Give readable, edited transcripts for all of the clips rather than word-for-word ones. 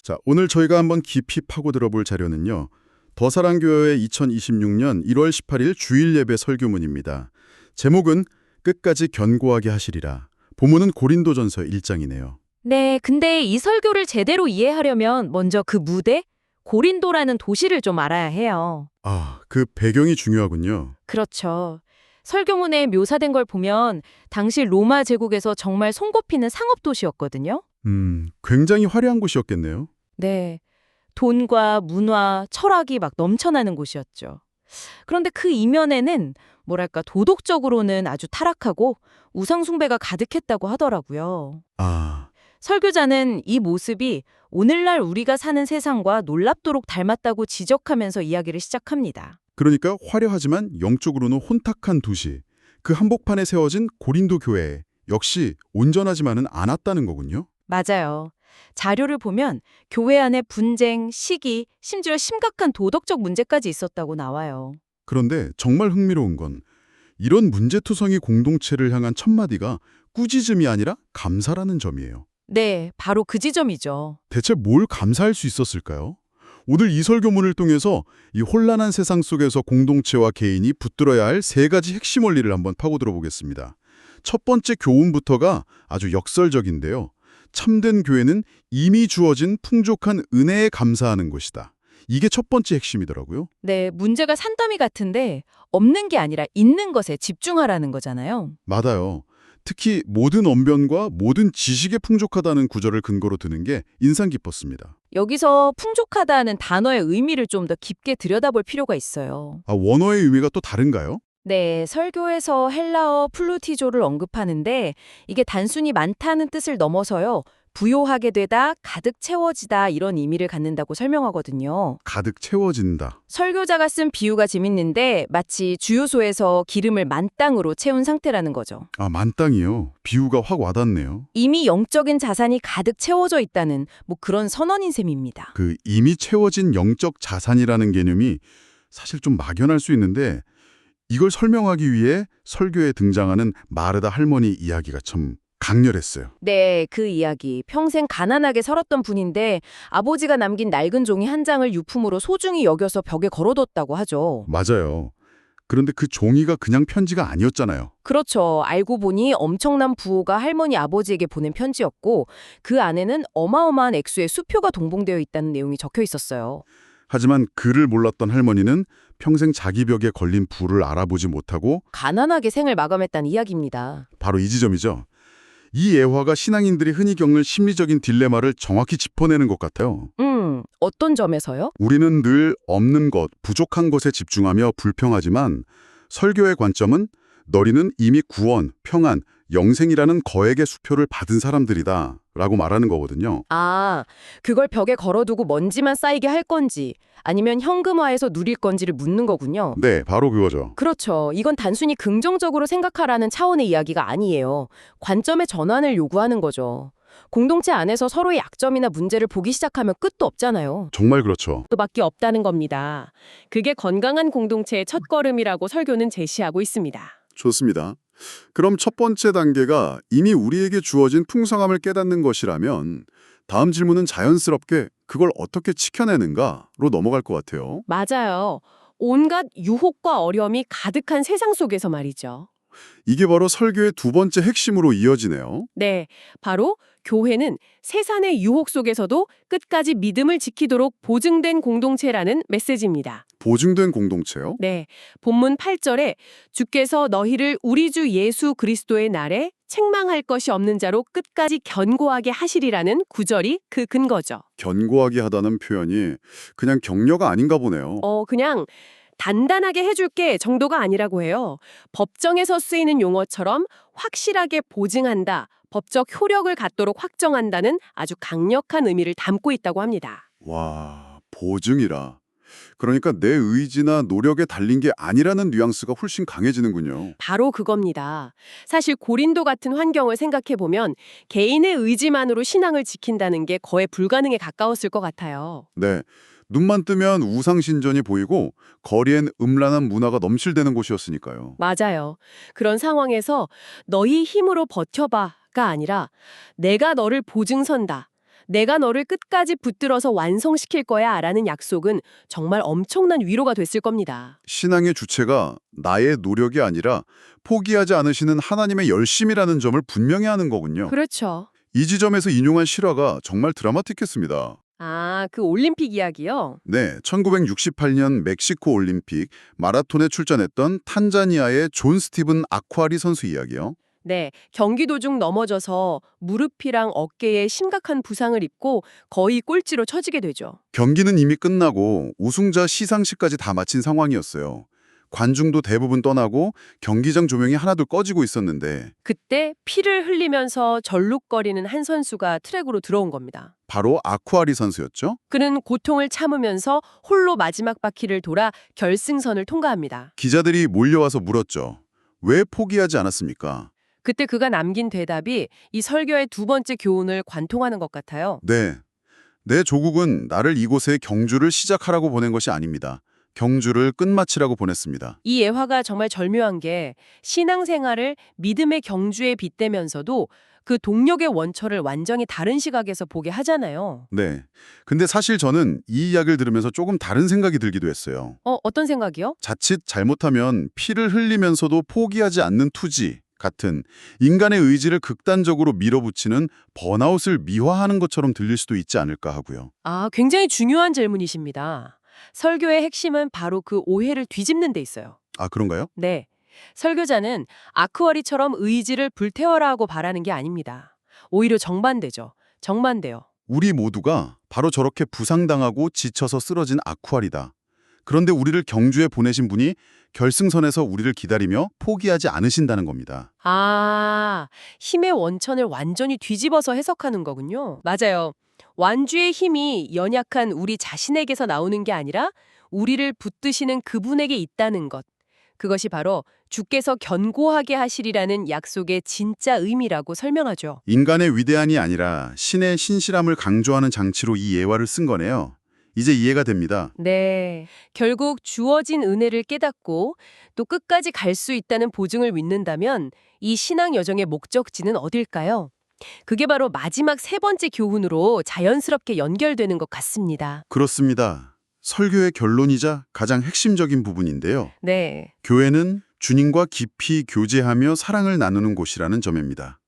자, 오늘 저희가 한번 깊이 파고 들어볼 자료는요. 더사랑교회 2026년 1월 18일 주일 예배 설교문입니다. 제목은 끝까지 견고하게 하시리라. 본문은 고린도전서 1장이네요. 네, 근데 이 설교를 제대로 이해하려면 먼저 그 무대, 고린도라는 도시를 좀 알아야 해요. 아, 그 배경이 중요하군요. 그렇죠. 설교문에 묘사된 걸 보면 당시 로마 제국에서 정말 손꼽히는 상업 도시였거든요. 굉장히 화려한 곳이었겠네요. 네, 돈과 문화, 철학이 막 넘쳐나는 곳이었죠. 그런데 그 이면에는 뭐랄까 도덕적으로는 아주 타락하고 우상숭배가 가득했다고 하더라고요. 아, 설교자는 이 모습이 오늘날 우리가 사는 세상과 놀랍도록 닮았다고 지적하면서 이야기를 시작합니다. 그러니까 화려하지만 영적으로는 혼탁한 도시. 그 한복판에 세워진 고린도 교회 역시 온전하지만은 않았다는 거군요. 맞아요. 자료를 보면 교회 안에 분쟁, 시기, 심지어 심각한 도덕적 문제까지 있었다고 나와요. 그런데 정말 흥미로운 건 이런 문제투성이 공동체를 향한 첫마디가 꾸짖음이 아니라 감사라는 점이에요. 네, 바로 그 지점이죠. 대체 뭘 감사할 수 있었을까요? 오늘 이 설교문을 통해서 이 혼란한 세상 속에서 공동체와 개인이 붙들어야 할 세 가지 핵심 원리를 한번 파고들어 보겠습니다. 첫 번째 교훈부터가 아주 역설적인데요. 참된 교회는 이미 주어진 풍족한 은혜에 감사하는 것이다. 이게 첫 번째 핵심이더라고요. 네, 문제가 산더미 같은데 없는 게 아니라 있는 것에 집중하라는 거잖아요. 맞아요. 특히 모든 언변과 모든 지식에 풍족하다는 구절을 근거로 드는 게 인상 깊었습니다. 여기서 풍족하다는 단어의 의미를 좀 더 깊게 들여다볼 필요가 있어요. 아, 원어의 의미가 또 다른가요? 네, 설교에서 헬라어 플루티조를 언급하는데 이게 단순히 많다는 뜻을 넘어서요. 부요하게 되다, 가득 채워지다 이런 의미를 갖는다고 설명하거든요. 가득 채워진다. 설교자가 쓴 비유가 재밌는데 마치 주유소에서 기름을 만땅으로 채운 상태라는 거죠. 아, 만땅이요. 비유가 확 와닿네요. 이미 영적인 자산이 가득 채워져 있다는 뭐 그런 선언인 셈입니다. 그 이미 채워진 영적 자산이라는 개념이 사실 좀 막연할 수 있는데 이걸 설명하기 위해 설교에 등장하는 마르다 할머니 이야기가 참 강렬했어요. 네, 그 이야기. 평생 가난하게 살았던 분인데 아버지가 남긴 낡은 종이 한 장을 유품으로 소중히 여겨서 벽에 걸어뒀다고 하죠. 맞아요. 그런데 그 종이가 그냥 편지가 아니었잖아요. 그렇죠. 알고 보니 엄청난 부호가 할머니 아버지에게 보낸 편지였고 그 안에는 어마어마한 액수의 수표가 동봉되어 있다는 내용이 적혀 있었어요. 하지만 그를 몰랐던 할머니는 평생 자기 벽에 걸린 불을 알아보지 못하고 가난하게 생을 마감했다는 이야기입니다. 바로 이 지점이죠. 이 예화가 신앙인들이 흔히 겪는 심리적인 딜레마를 정확히 짚어내는 것 같아요. 어떤 점에서요? 우리는 늘 없는 것, 부족한 것에 집중하며 불평하지만 설교의 관점은 너희는 이미 구원, 평안, 영생이라는 거액의 수표를 받은 사람들이다 라고 말하는 거거든요. 아, 그걸 벽에 걸어두고 먼지만 쌓이게 할 건지 아니면 현금화해서 누릴 건지를 묻는 거군요. 네, 바로 그거죠. 그렇죠. 이건 단순히 긍정적으로 생각하라는 차원의 이야기가 아니에요. 관점의 전환을 요구하는 거죠. 공동체 안에서 서로의 약점이나 문제를 보기 시작하면 끝도 없잖아요. 정말 그렇죠. 또밖에 없다는 겁니다. 그게 건강한 공동체의 첫걸음이라고 설교는 제시하고 있습니다. 좋습니다. 그럼 첫 번째 단계가 이미 우리에게 주어진 풍성함을 깨닫는 것이라면 다음 질문은 자연스럽게 그걸 어떻게 지켜내는가로 넘어갈 것 같아요. 맞아요. 온갖 유혹과 어려움이 가득한 세상 속에서 말이죠. 이게 바로 설교의 두 번째 핵심으로 이어지네요. 네, 바로 교회는 세상의 유혹 속에서도 끝까지 믿음을 지키도록 보증된 공동체라는 메시지입니다. 보증된 공동체요? 네, 본문 8절에 주께서 너희를 우리 주 예수 그리스도의 날에 책망할 것이 없는 자로 끝까지 견고하게 하시리라는 구절이 그 근거죠. 견고하게 하다는 표현이 그냥 격려가 아닌가 보네요. 그냥 단단하게 해줄게 정도가 아니라고 해요. 법정에서 쓰이는 용어처럼 확실하게 보증한다, 법적 효력을 갖도록 확정한다는 아주 강력한 의미를 담고 있다고 합니다. 와, 보증이라. 그러니까 내 의지나 노력에 달린 게 아니라는 뉘앙스가 훨씬 강해지는군요. 바로 그겁니다. 사실 고린도 같은 환경을 생각해보면 개인의 의지만으로 신앙을 지킨다는 게 거의 불가능에 가까웠을 것 같아요. 네, 눈만 뜨면 우상신전이 보이고 거리엔 음란한 문화가 넘실대는 곳이었으니까요. 맞아요. 그런 상황에서 너희 힘으로 버텨봐가 아니라 내가 너를 보증선다. 내가 너를 끝까지 붙들어서 완성시킬 거야 라는 약속은 정말 엄청난 위로가 됐을 겁니다. 신앙의 주체가 나의 노력이 아니라 포기하지 않으시는 하나님의 열심이라는 점을 분명히 하는 거군요. 그렇죠. 이 지점에서 인용한 실화가 정말 드라마틱했습니다. 아, 그 올림픽 이야기요? 네, 1968년 멕시코 올림픽 마라톤에 출전했던 탄자니아의 존 스티븐 아쿠아리 선수 이야기요. 네, 경기 도중 넘어져서 무릎이랑 어깨에 심각한 부상을 입고 거의 꼴찌로 처지게 되죠. 경기는 이미 끝나고 우승자 시상식까지 다 마친 상황이었어요. 관중도 대부분 떠나고 경기장 조명이 하나둘 꺼지고 있었는데 그때 피를 흘리면서 절룩거리는 한 선수가 트랙으로 들어온 겁니다. 바로 아쿠아리 선수였죠? 그는 고통을 참으면서 홀로 마지막 바퀴를 돌아 결승선을 통과합니다. 기자들이 몰려와서 물었죠. 왜 포기하지 않았습니까? 그때 그가 남긴 대답이 이 설교의 두 번째 교훈을 관통하는 것 같아요. 네, 내 조국은 나를 이곳에 경주를 시작하라고 보낸 것이 아닙니다. 경주를 끝마치라고 보냈습니다. 이 예화가 정말 절묘한 게 신앙생활을 믿음의 경주에 빗대면서도 그 동력의 원처를 완전히 다른 시각에서 보게 하잖아요. 네, 근데 사실 저는 이 이야기를 들으면서 조금 다른 생각이 들기도 했어요. 어떤 생각이요? 자칫 잘못하면 피를 흘리면서도 포기하지 않는 투지 같은 인간의 의지를 극단적으로 밀어붙이는 번아웃을 미화하는 것처럼 들릴 수도 있지 않을까 하고요. 아, 굉장히 중요한 질문이십니다. 설교의 핵심은 바로 그 오해를 뒤집는 데 있어요. 아, 그런가요? 네. 설교자는 아크워리처럼 의지를 불태워라 하고 바라는 게 아닙니다. 오히려 정반대죠. 정반대요. 우리 모두가 바로 저렇게 부상당하고 지쳐서 쓰러진 아쿠아리다. 그런데 우리를 경주에 보내신 분이 결승선에서 우리를 기다리며 포기하지 않으신다는 겁니다. 아, 힘의 원천을 완전히 뒤집어서 해석하는 거군요. 맞아요. 완주의 힘이 연약한 우리 자신에게서 나오는 게 아니라 우리를 붙드시는 그분에게 있다는 것. 그것이 바로 주께서 견고하게 하시리라는 약속의 진짜 의미라고 설명하죠. 인간의 위대함이 아니라 신의 신실함을 강조하는 장치로 이 예화를 쓴 거네요. 이제 이해가 됩니다. 네. 결국 주어진 은혜를 깨닫고 또 끝까지 갈 수 있다는 보증을 믿는다면 이 신앙 여정의 목적지는 어딜까요? 그게 바로 마지막 세 번째 교훈으로 자연스럽게 연결되는 것 같습니다. 그렇습니다. 설교의 결론이자 가장 핵심적인 부분인데요. 네. 교회는 주님과 깊이 교제하며 사랑을 나누는 곳이라는 점입니다.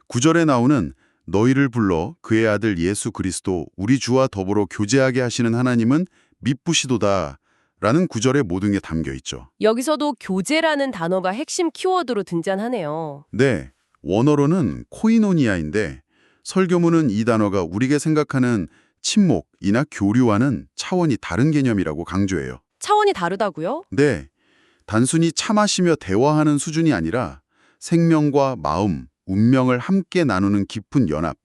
9절에 나오는 너희를 불러 그의 아들 예수 그리스도 우리 주와 더불어 교제하게 하시는 하나님은 미쁘시도다 라는 구절의 모든 게 담겨 있죠. 여기서도 교제라는 단어가 핵심 키워드로 등장하네요. 네, 원어로는 코이노니아인데 설교문은 이 단어가 우리가 생각하는 친목이나 교류와는 차원이 다른 개념이라고 강조해요. 차원이 다르다고요? 네, 단순히 차 마시며 대화하는 수준이 아니라 생명과 마음, 운명을 함께 나누는 깊은 연합,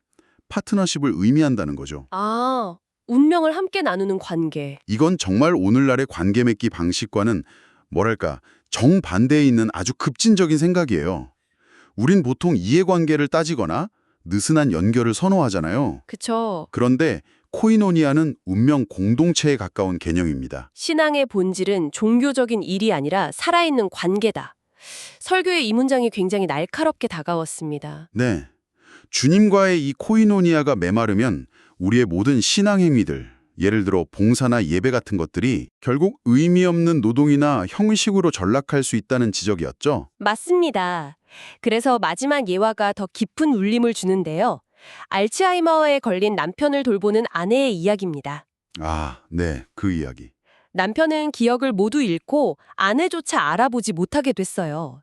파트너십을 의미한다는 거죠. 아, 운명을 함께 나누는 관계. 이건 정말 오늘날의 관계 맺기 방식과는 뭐랄까 정반대에 있는 아주 급진적인 생각이에요. 우린 보통 이해관계를 따지거나 느슨한 연결을 선호하잖아요. 그쵸. 그런데 코이노니아는 운명 공동체에 가까운 개념입니다. 신앙의 본질은 종교적인 일이 아니라 살아있는 관계다. 설교의 이 문장이 굉장히 날카롭게 다가왔습니다. 네, 주님과의 이 코이노니아가 메마르면 우리의 모든 신앙 행위들, 예를 들어 봉사나 예배 같은 것들이 결국 의미 없는 노동이나 형식으로 전락할 수 있다는 지적이었죠. 맞습니다. 그래서 마지막 예화가 더 깊은 울림을 주는데요. 알츠하이머에 걸린 남편을 돌보는 아내의 이야기입니다. 아, 네, 그 이야기. 남편은 기억을 모두 잃고 아내조차 알아보지 못하게 됐어요.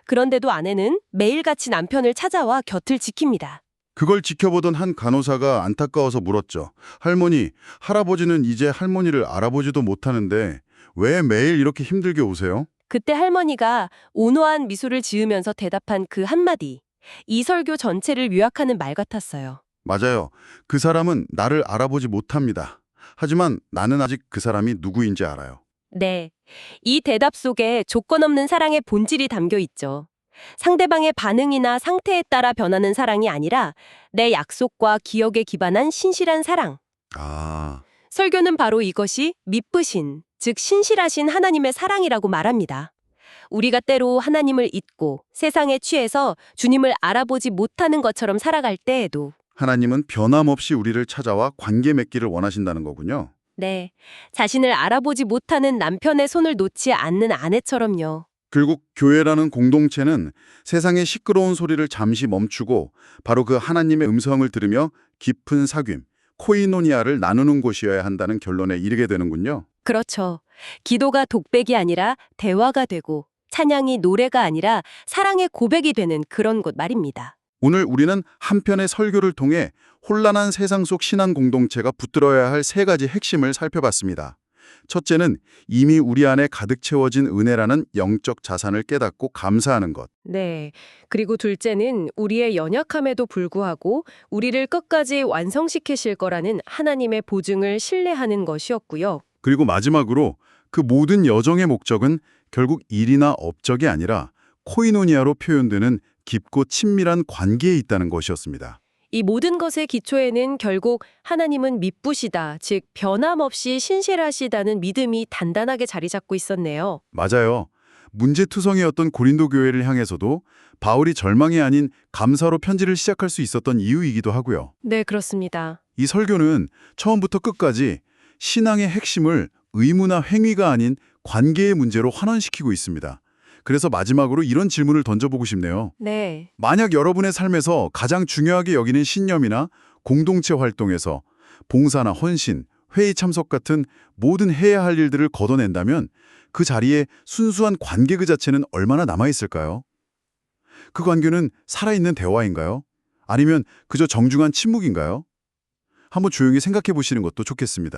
그런데도 아내는 매일같이 남편을 찾아와 곁을 지킵니다. 그걸 지켜보던 한 간호사가 안타까워서 물었죠. 할머니, 할아버지는 이제 할머니를 알아보지도 못하는데 왜 매일 이렇게 힘들게 오세요? 그때 할머니가 온화한 미소를 지으면서 대답한 그 한마디. 이 설교 전체를 요약하는 말 같았어요. 맞아요. 그 사람은 나를 알아보지 못합니다. 하지만 나는 아직 그 사람이 누구인지 알아요. 네. 이 대답 속에 조건 없는 사랑의 본질이 담겨 있죠. 상대방의 반응이나 상태에 따라 변하는 사랑이 아니라 내 약속과 기억에 기반한 신실한 사랑. 아, 설교는 바로 이것이 미쁘신, 즉 신실하신 하나님의 사랑이라고 말합니다. 우리가 때로 하나님을 잊고 세상에 취해서 주님을 알아보지 못하는 것처럼 살아갈 때에도 하나님은 변함없이 우리를 찾아와 관계 맺기를 원하신다는 거군요. 네. 자신을 알아보지 못하는 남편의 손을 놓지 않는 아내처럼요. 결국 교회라는 공동체는 세상의 시끄러운 소리를 잠시 멈추고 바로 그 하나님의 음성을 들으며 깊은 사귐, 코이노니아를 나누는 곳이어야 한다는 결론에 이르게 되는군요. 그렇죠. 기도가 독백이 아니라 대화가 되고 찬양이 노래가 아니라 사랑의 고백이 되는 그런 곳 말입니다. 오늘 우리는 한 편의 설교를 통해 혼란한 세상 속 신앙 공동체가 붙들어야 할 세 가지 핵심을 살펴봤습니다. 첫째는 이미 우리 안에 가득 채워진 은혜라는 영적 자산을 깨닫고 감사하는 것. 네. 그리고 둘째는 우리의 연약함에도 불구하고 우리를 끝까지 완성시키실 거라는 하나님의 보증을 신뢰하는 것이었고요. 그리고 마지막으로 그 모든 여정의 목적은 결국 일이나 업적이 아니라 코이노니아로 표현되는 깊고 친밀한 관계에 있다는 것이었습니다. 이 모든 것의 기초에는 결국 하나님은 미쁘시다, 즉 변함없이 신실하시다는 믿음이 단단하게 자리 잡고 있었네요. 맞아요. 문제투성이었던 고린도 교회를 향해서도 바울이 절망이 아닌 감사로 편지를 시작할 수 있었던 이유이기도 하고요. 네, 그렇습니다. 이 설교는 처음부터 끝까지 신앙의 핵심을 의무나 행위가 아닌 관계의 문제로 환원시키고 있습니다. 그래서 마지막으로 이런 질문을 던져보고 싶네요. 네. 만약 여러분의 삶에서 가장 중요하게 여기는 신념이나 공동체 활동에서 봉사나 헌신, 회의 참석 같은 모든 해야 할 일들을 걷어낸다면 그 자리에 순수한 관계 그 자체는 얼마나 남아있을까요? 그 관계는 살아있는 대화인가요? 아니면 그저 정중한 침묵인가요? 한번 조용히 생각해 보시는 것도 좋겠습니다.